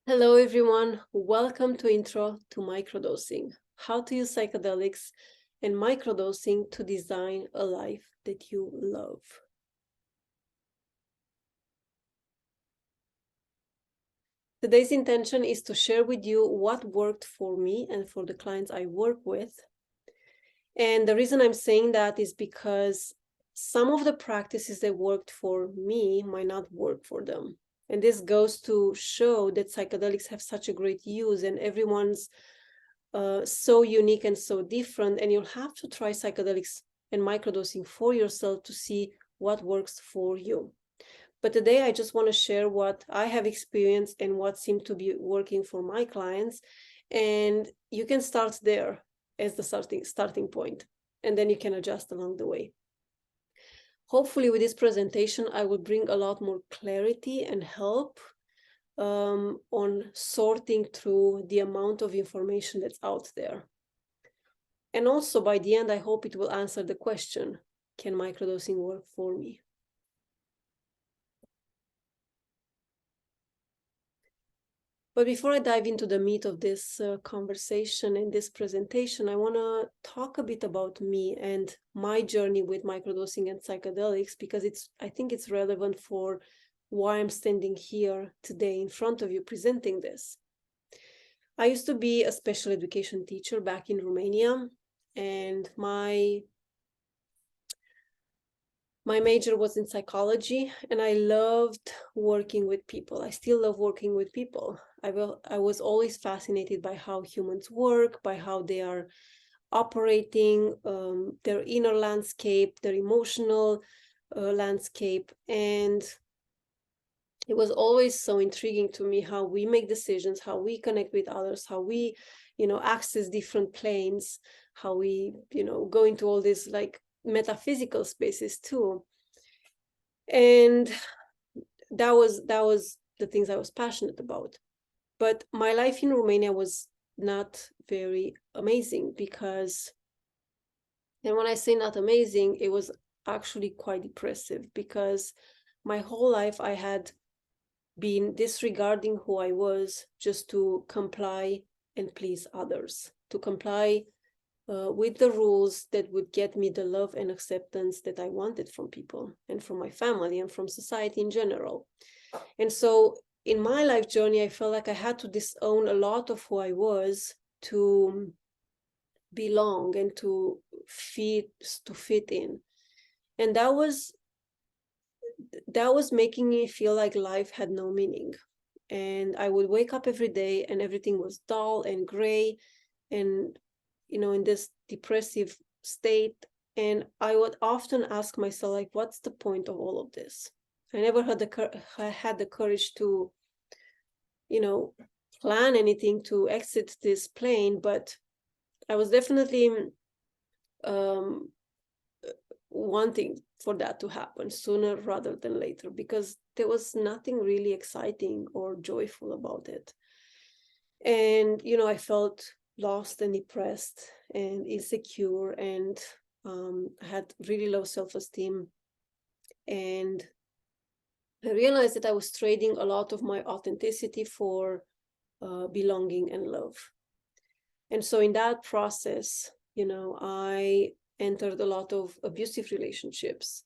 Hello, everyone. Welcome to Intro to Microdosing, how to use psychedelics and microdosing to design a life that you love. Today's intention is to share with you what worked for me and for the clients I work with. And the reason I'm saying that is because some of the practices that worked for me might not work for them. And this goes to show that psychedelics have such a great use, and everyone's so unique and so different, and you'll have to try psychedelics and microdosing for yourself to see what works for you. But today I just want to share what I have experienced and what seemed to be working for my clients, and you can start there as the starting point, and then you can adjust along the way. Hopefully with this presentation I will bring a lot more clarity and help on sorting through the amount of information that's out there. And also by the end, I hope it will answer the question, can microdosing work for me? But before I dive into the meat of this conversation and this presentation, I want to talk a bit about me and my journey with microdosing and psychedelics, because I think it's relevant for why I'm standing here today in front of you presenting this. I used to be a special education teacher back in Romania, and my major was in psychology, and I loved working with people. I still love working with people. I was always fascinated by how humans work, by how they are operating, their inner landscape, their emotional landscape. And it was always so intriguing to me how we make decisions, how we connect with others, how we, access different planes, how we, go into all these like metaphysical spaces too. And that was the things I was passionate about. But my life in Romania was not very amazing, because, and when I say not amazing, it was actually quite depressive, because my whole life I had been disregarding who I was just to comply and please others, to comply with the rules that would get me the love and acceptance that I wanted from people and from my family and from society in general. And so in my life journey, I felt like I had to disown a lot of who I was to belong and to fit in. And that was making me feel like life had no meaning. And I would wake up every day and everything was dull and gray and, in this depressive state. And I would often ask myself, like, what's the point of all of this? I never had the courage to, plan anything to exit this plane, but I was definitely um, wanting for that to happen sooner rather than later, because there was nothing really exciting or joyful about it. And, I felt lost and depressed and insecure, and had really low self-esteem. And I realized that I was trading a lot of my authenticity for belonging and love. And so in that process, I entered a lot of abusive relationships.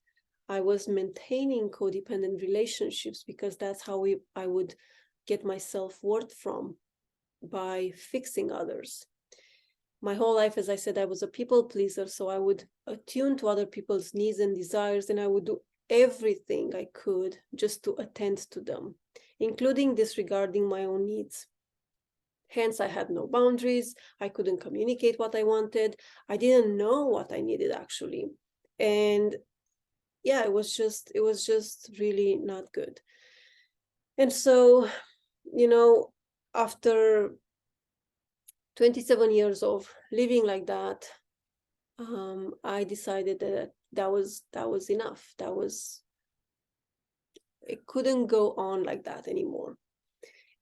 I was maintaining codependent relationships because that's how I would get my self-worth from, by fixing others. My whole life, as I said, I was a people pleaser, so I would attune to other people's needs and desires, and I would do everything I could just to attend to them, including disregarding my own needs. Hence, I had no boundaries. I couldn't communicate what I wanted. I didn't know what I needed, actually. And yeah, it was just really not good. And so, after 27 years of living like that, I decided that that was enough. It couldn't go on like that anymore.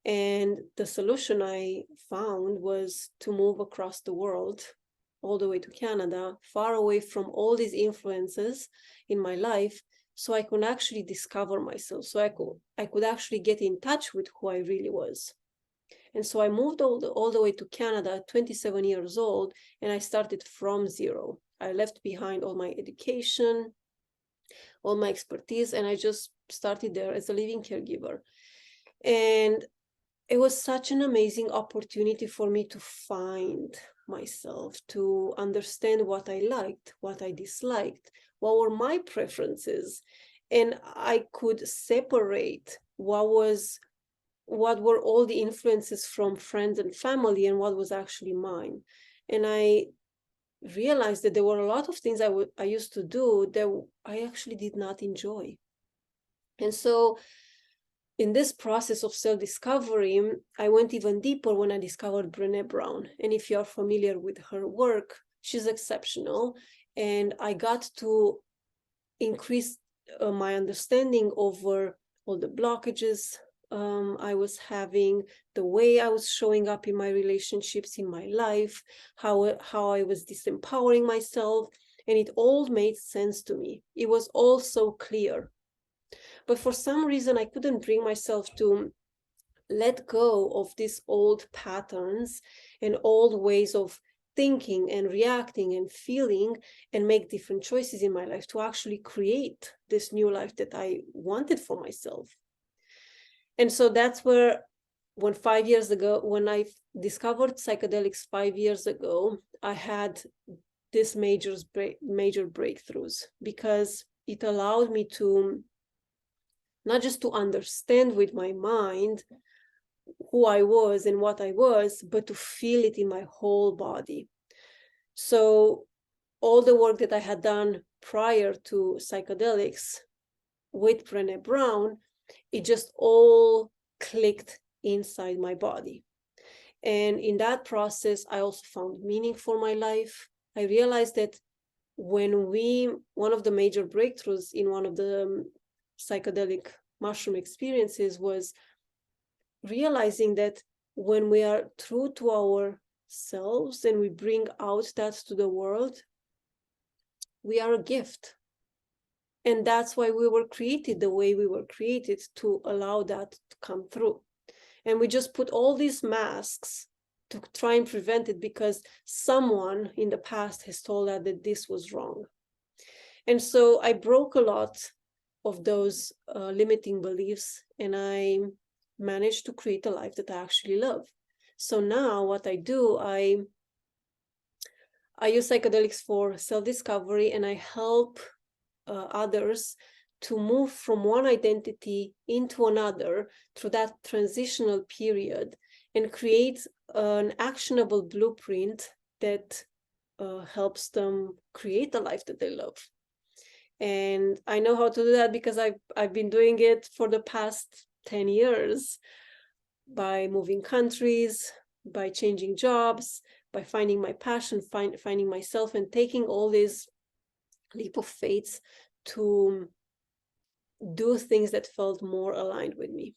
And the solution I found was to move across the world, all the way to Canada, far away from all these influences in my life, so I could actually discover myself, so I could actually get in touch with who I really was. And so I moved all the way to Canada at 27 years old, and I started from zero. I left behind all my education, all my expertise, and I just started there as a living caregiver. And it was such an amazing opportunity for me to find myself, to understand what I liked, what I disliked, what were my preferences. And I could separate what were all the influences from friends and family and what was actually mine. And I realized that there were a lot of things I used to do that I actually did not enjoy. And so in this process of self-discovery, I went even deeper when I discovered Brené Brown. And if you're familiar with her work, she's exceptional. And I got to increase my understanding over all the blockages I was having, the way I was showing up in my relationships, in my life, how I was disempowering myself. And it all made sense to me. It was all so clear. But for some reason, I couldn't bring myself to let go of these old patterns and old ways of thinking and reacting and feeling and make different choices in my life to actually create this new life that I wanted for myself. And so that's where, when 5 years ago, when I discovered psychedelics 5 years ago, I had these major breakthroughs, because it allowed me to not just to understand with my mind who I was and what I was, but to feel it in my whole body. So all the work that I had done prior to psychedelics with Brené Brown, it just all clicked inside my body. And in that process, I also found meaning for my life. I realized that one of the major breakthroughs in one of the psychedelic mushroom experiences was realizing that when we are true to ourselves and we bring out that to the world, we are a gift. And that's why we were created the way we were created, to allow that to come through. And we just put all these masks to try and prevent it, because someone in the past has told us that this was wrong. And so I broke a lot of those limiting beliefs, and I managed to create a life that I actually love. So now what I do, I use psychedelics for self-discovery, and I help others to move from one identity into another through that transitional period, and create an actionable blueprint that helps them create the life that they love. And I know how to do that because I've been doing it for the past 10 years, by moving countries, by changing jobs, by finding my passion, finding myself, and taking all these leap of faith to do things that felt more aligned with me.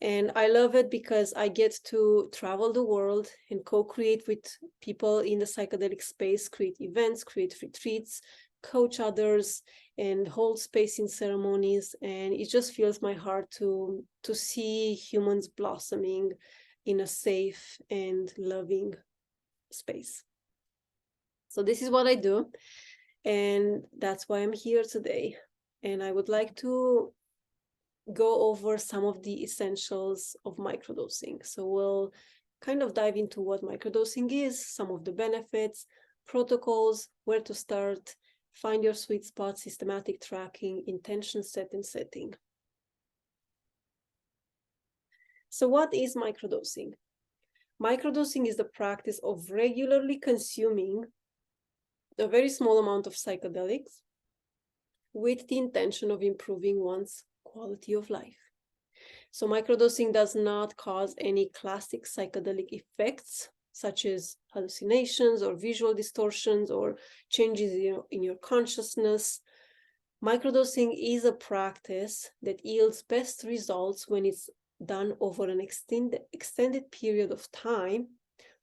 And I love it because I get to travel the world and co-create with people in the psychedelic space, create events, create retreats, coach others, and hold space in ceremonies. And it just fills my heart to see humans blossoming in a safe and loving space. So this is what I do, and that's why I'm here today. And I would like to go over some of the essentials of microdosing. So we'll kind of dive into what microdosing is, some of the benefits, protocols, where to start, find your sweet spot, systematic tracking, intention set and setting. So what is microdosing? Microdosing is the practice of regularly consuming a very small amount of psychedelics with the intention of improving one's quality of life. So microdosing does not cause any classic psychedelic effects, such as hallucinations or visual distortions or changes in your consciousness. Microdosing is a practice that yields best results when it's done over an extended period of time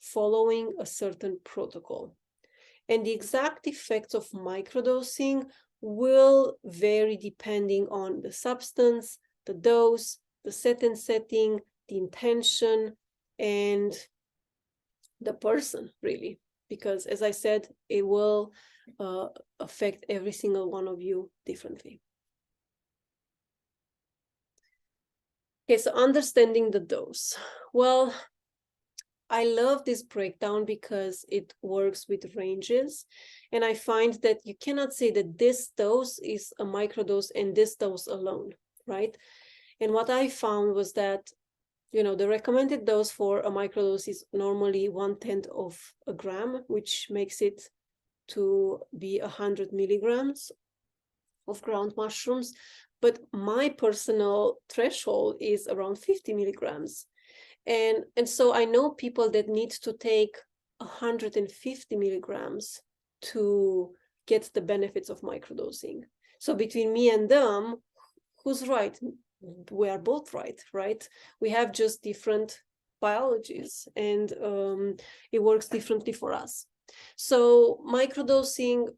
following a certain protocol. And the exact effects of microdosing will vary depending on the substance, the dose, the set and setting, the intention, and the person, really, because as I said, it will affect every single one of you differently. Okay, so understanding the dose. Well, I love this breakdown because it works with ranges. And I find that you cannot say that this dose is a microdose and this dose alone, right? And what I found was that, you know, the recommended dose for a microdose is normally 1/10 of a gram, which makes it to be 100 milligrams of ground mushrooms. But my personal threshold is around 50 milligrams. And so I know people that need to take 150 milligrams to get the benefits of microdosing. So between me and them, who's right? We are both right, right? We have just different biologies, and it works differently for us. So microdosing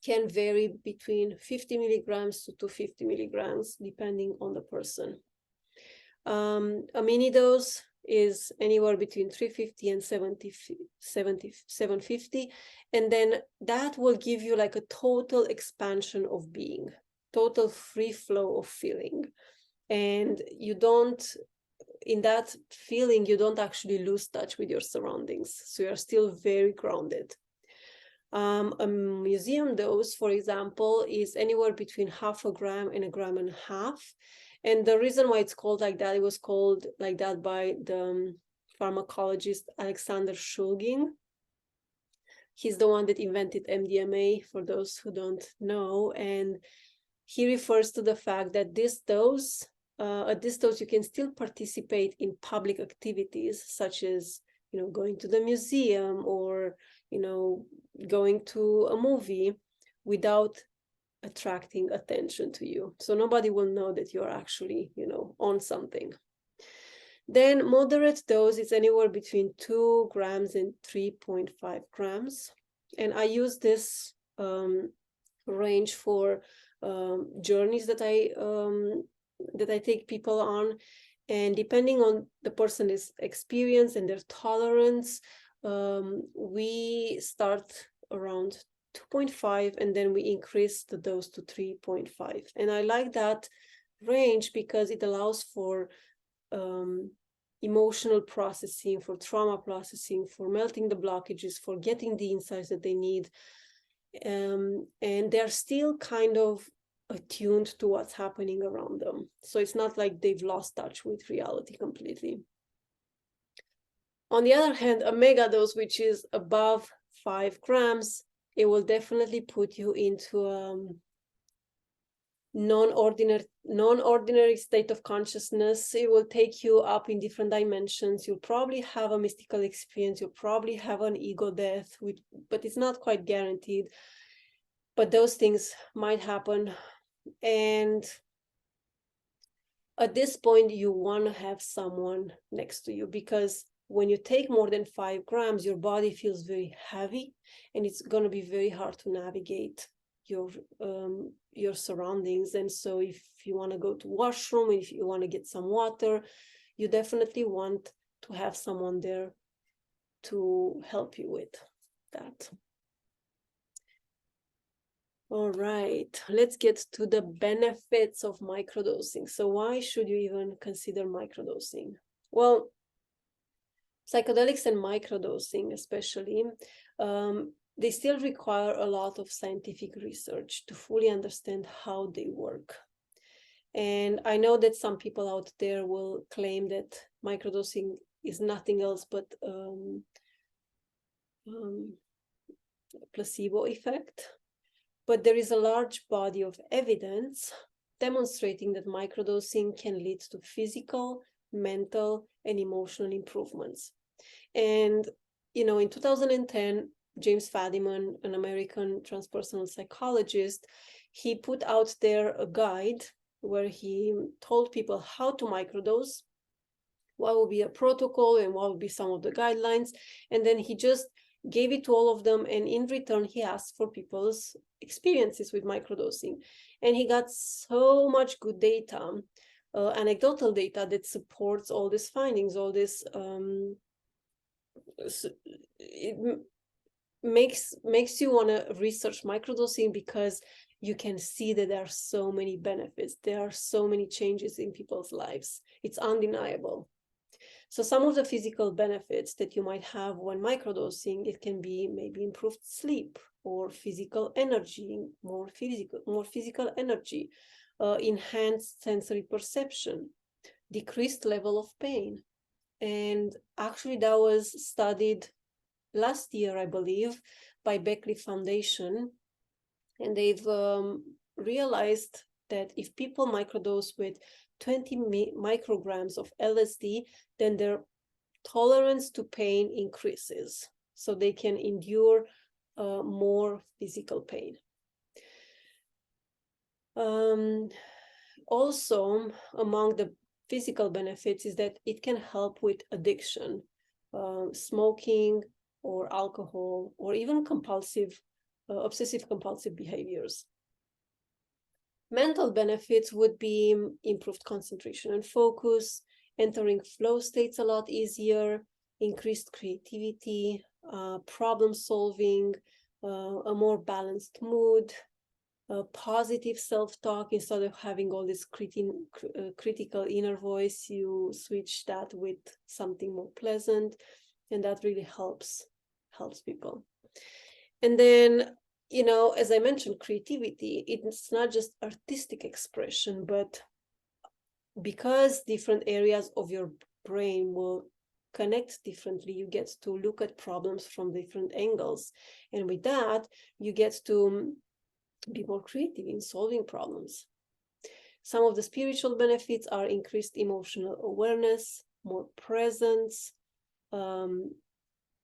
can vary between 50 milligrams to 250 milligrams, depending on the person. A mini dose is anywhere between 350 and 750. And then that will give you like a total expansion of being, total free flow of feeling. And you don't, in that feeling, you don't actually lose touch with your surroundings. So you're still very grounded. A museum dose, for example, is anywhere between 0.5 gram and 1.5 grams. And the reason why it's called like that, it was called like that by the pharmacologist Alexander Shulgin. He's the one that invented MDMA, for those who don't know. And he refers to the fact that this dose, at this dose, you can still participate in public activities, such as, you know, going to the museum or, you know, going to a movie without attracting attention to you. So nobody will know that you're actually, you know, on something. Then moderate dose is anywhere between 2 grams and 3.5 grams. And I use this range for journeys that I take people on. And depending on the person's experience and their tolerance, we start around 2.5 and then we increase the dose to 3.5. And I like that range because it allows for emotional processing, for trauma processing, for melting the blockages, for getting the insights that they need. And they're still kind of attuned to what's happening around them. So it's not like they've lost touch with reality completely. On the other hand, a mega dose, which is above 5 grams, it will definitely put you into a non-ordinary state of consciousness. It will take you up in different dimensions. You'll probably have a mystical experience. You'll probably have an ego death, but it's not quite guaranteed. But those things might happen. And at this point, you want to have someone next to you, because when you take more than 5 grams, your body feels very heavy, and it's going to be very hard to navigate your surroundings. And so if you want to go to washroom, if you want to get some water, you definitely want to have someone there to help you with that. All right, let's get to the benefits of microdosing. So why should you even consider microdosing? Well, psychedelics and microdosing especially, they still require a lot of scientific research to fully understand how they work. And I know that some people out there will claim that microdosing is nothing else but placebo effect. But there is a large body of evidence demonstrating that microdosing can lead to physical, mental, and emotional improvements. And, you know, in 2010, James Fadiman, an American transpersonal psychologist, he put out there a guide where he told people how to microdose, what would be a protocol and what would be some of the guidelines. And then he just gave it to all of them, and in return he asked for people's experiences with microdosing, and he got so much good data anecdotal data that supports all these findings, all this. It makes you want to research microdosing because you can see that there are so many benefits. There are so many changes in people's lives. It's undeniable. So some of the physical benefits that you might have when microdosing, it can be maybe improved sleep or physical energy, more physical energy, enhanced sensory perception, decreased level of pain. And actually that was studied last year, I believe, by Beckley Foundation. And they've realized that if people microdose with 20 micrograms of LSD, then their tolerance to pain increases. So they can endure more physical pain. Also, among the physical benefits is that it can help with addiction, smoking or alcohol, or even compulsive, obsessive compulsive behaviors. Mental benefits would be improved concentration and focus, entering flow states a lot easier, increased creativity, problem solving, a more balanced mood, positive self-talk. Instead of having all this critical inner voice, you switch that with something more pleasant, and that really helps people. And then, you know, as I mentioned, creativity, it's not just artistic expression, but because different areas of your brain will connect differently, you get to look at problems from different angles, and with that you get to be more creative in solving problems. Some of the spiritual benefits are increased emotional awareness, more presence,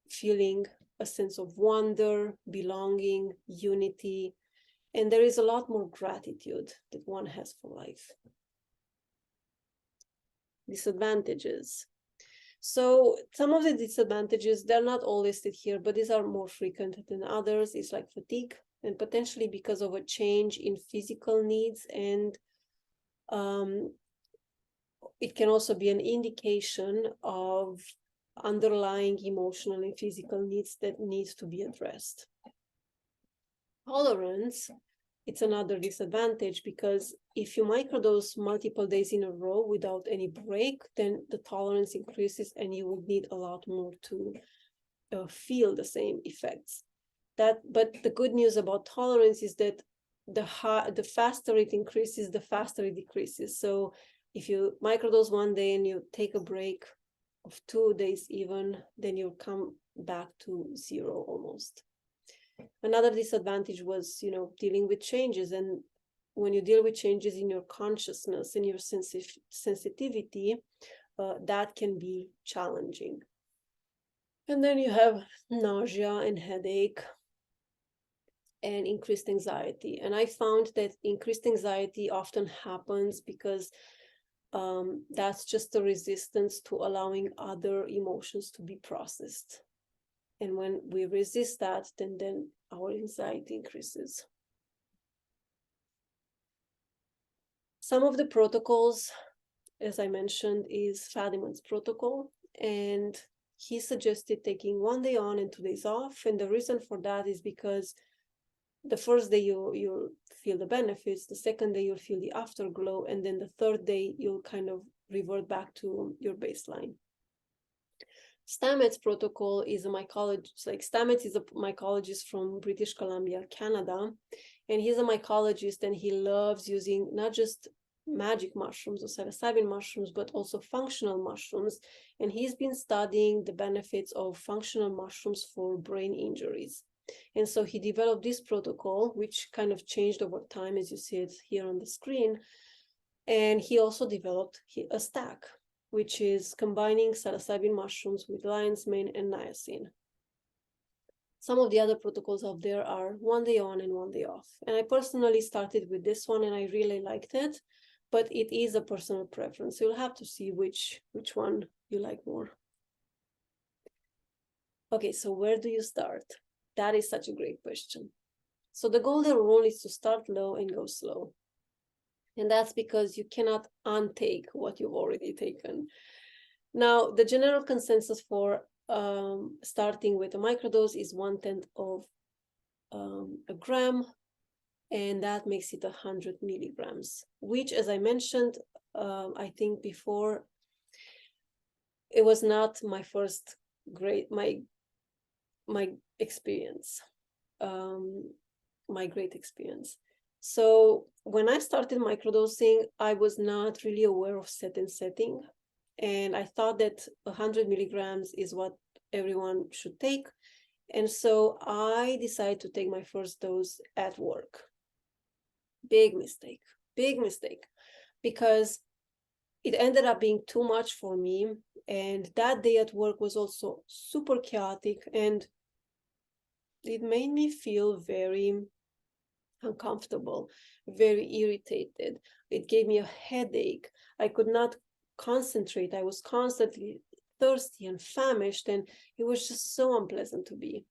feeling a sense of wonder, belonging, unity, and there is a lot more gratitude that one has for life. Disadvantages. So some of the disadvantages, they're not all listed here, but these are more frequent than others. It's like fatigue, and potentially because of a change in physical needs, and it can also be an indication of underlying emotional and physical needs that needs to be addressed. Tolerance, it's another disadvantage, because if you microdose multiple days in a row without any break, then the tolerance increases and you will need a lot more to feel the same effects. But the good news about tolerance is that the faster it increases, the faster it decreases. So if you microdose one day and you take a break of 2 days even, then you'll come back to zero almost. Another disadvantage was, you know, dealing with changes. And when you deal with changes in your consciousness and your sensitivity, that can be challenging. And then you have nausea and headache and increased anxiety. And I found that increased anxiety often happens because that's just a resistance to allowing other emotions to be processed. And when we resist that, then our anxiety increases. Some of the protocols, as I mentioned, is Fadiman's protocol. And he suggested taking 1 day on and 2 days off. And the reason for that is because the first day you'll feel the benefits, the second day you'll feel the afterglow, and then the third day you'll kind of revert back to your baseline. Stamets protocol is a mycologist, like Stamets is a mycologist from British Columbia, Canada, and he's a mycologist, and he loves using not just magic mushrooms or psilocybin mushrooms, but also functional mushrooms. And he's been studying the benefits of functional mushrooms for brain injuries. And so he developed this protocol, which kind of changed over time, as you see it here on the screen. And he also developed a stack, which is combining psilocybin mushrooms with lion's mane and niacin. Some of the other protocols out there are 1 day on and 1 day off. And I personally started with this one and I really liked it, but it is a personal preference. So you'll have to see which one you like more. Okay, so where do you start? That is such a great question. So the golden rule is to start low and go slow. And that's because you cannot untake what you've already taken. Now, the general consensus for starting with a microdose is 1/10 of a gram, and that makes it 100 milligrams, which, as I mentioned, I think before, it was not my first my experience, my great experience. So when I started microdosing, I was not really aware of set and setting, and I thought that 100 milligrams is what everyone should take. And so I decided to take my first dose at work. Big mistake, because it ended up being too much for me. And that day at work was also super chaotic, and it made me feel very uncomfortable, very irritated. It gave me a headache. I could not concentrate. I was constantly thirsty and famished, and it was just so unpleasant to be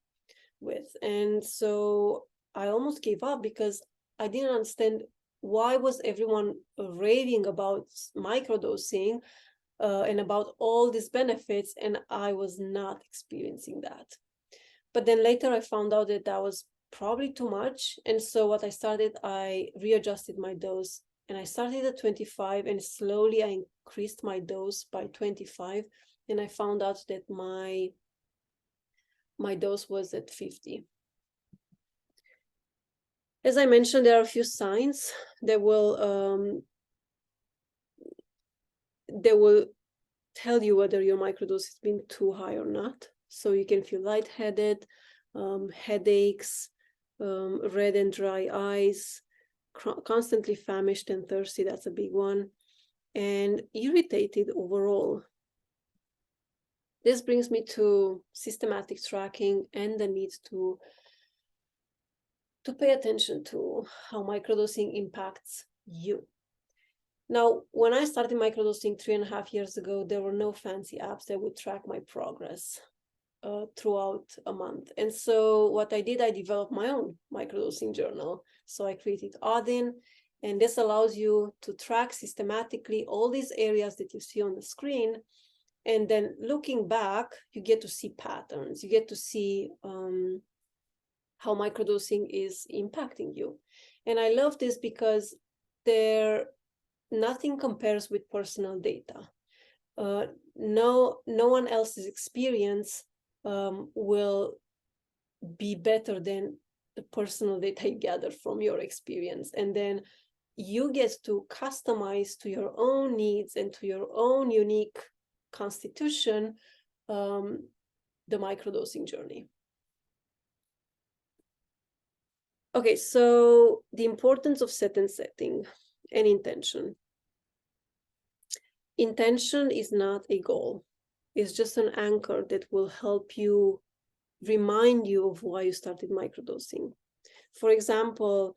with. And so I almost gave up because I didn't understand why was everyone raving about microdosing and about all these benefits, and I was not experiencing that. But then later I found out that that was probably too much. And so what I started, I readjusted my dose, and I started at 25, and slowly I increased my dose by 25. And I found out that my dose was at 50. As I mentioned, there are a few signs that will tell you whether your microdose has been too high or not. So you can feel lightheaded, headaches, red and dry eyes, constantly famished and thirsty, that's a big one, and irritated overall. This brings me to systematic tracking and the need to pay attention to how microdosing impacts you. Now, when I started microdosing 3.5 years ago, there were no fancy apps that would track my progress throughout a month. And so what I did, I developed my own microdosing journal. So I created Odin, and this allows you to track systematically all these areas that you see on the screen. And then looking back, you get to see patterns. You get to see how microdosing is impacting you. And I love this because nothing compares with personal data. No one else's experience will be better than the personal data you gather from your experience. And then you get to customize to your own needs and to your own unique constitution the microdosing journey. Okay, so the importance of set and setting and intention. Intention is not a goal. It's just an anchor that will help you remind you of why you started microdosing. For example,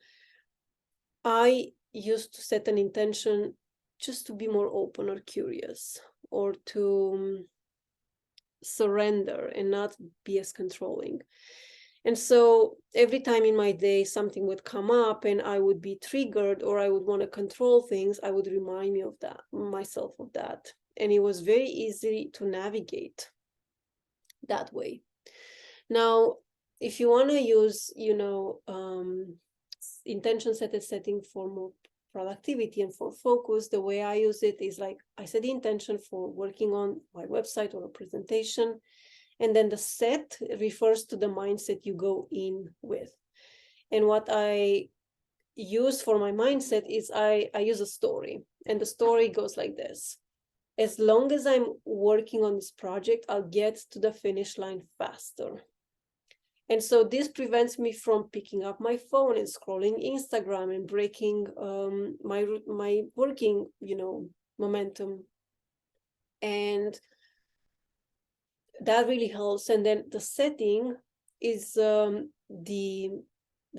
I used to set an intention just to be more open or curious, or to surrender and not be as controlling. And so every time in my day something would come up and I would be triggered, or I would want to control things, I would remind myself of that. And it was very easy to navigate that way. Now, if you want to use, intention setting for more productivity and for focus, the way I use it is like I set the intention for working on my website or a presentation, and then the set refers to the mindset you go in with. And what I use for my mindset is I use a story, and the story goes like this: as long as I'm working on this project, I'll get to the finish line faster. And so this prevents me from picking up my phone and scrolling Instagram and breaking my working, momentum. And that really helps. And then the setting is the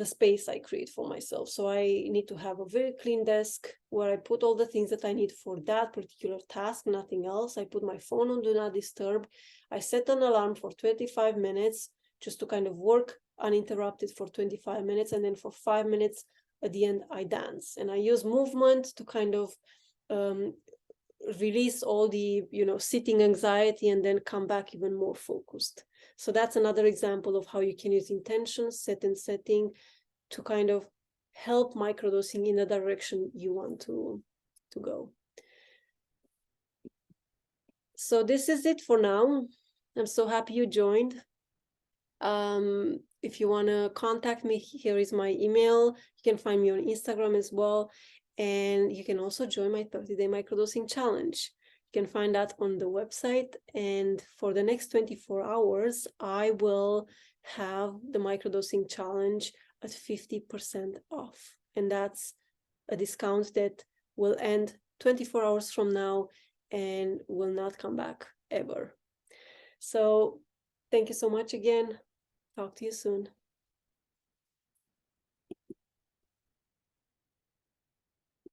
space I create for myself. So I need to have a very clean desk where I put all the things that I need for that particular task, nothing else. I put my phone on Do Not Disturb. I set an alarm for 25 minutes just to kind of work uninterrupted for 25 minutes. And then for 5 minutes, at the end I dance, and I use movement to kind of release all the sitting anxiety, and then come back even more focused. So that's another example of how you can use intention, set and setting, to kind of help microdosing in the direction you want to go. So this is it for now. I'm so happy you joined. If you want to contact me, here is my email. You can find me on Instagram as well. And you can also join my 30-day microdosing challenge. You can find that on the website. And for the next 24 hours, I will have the microdosing challenge at 50% off. And that's a discount that will end 24 hours from now and will not come back ever. So thank you so much again. Talk to you soon.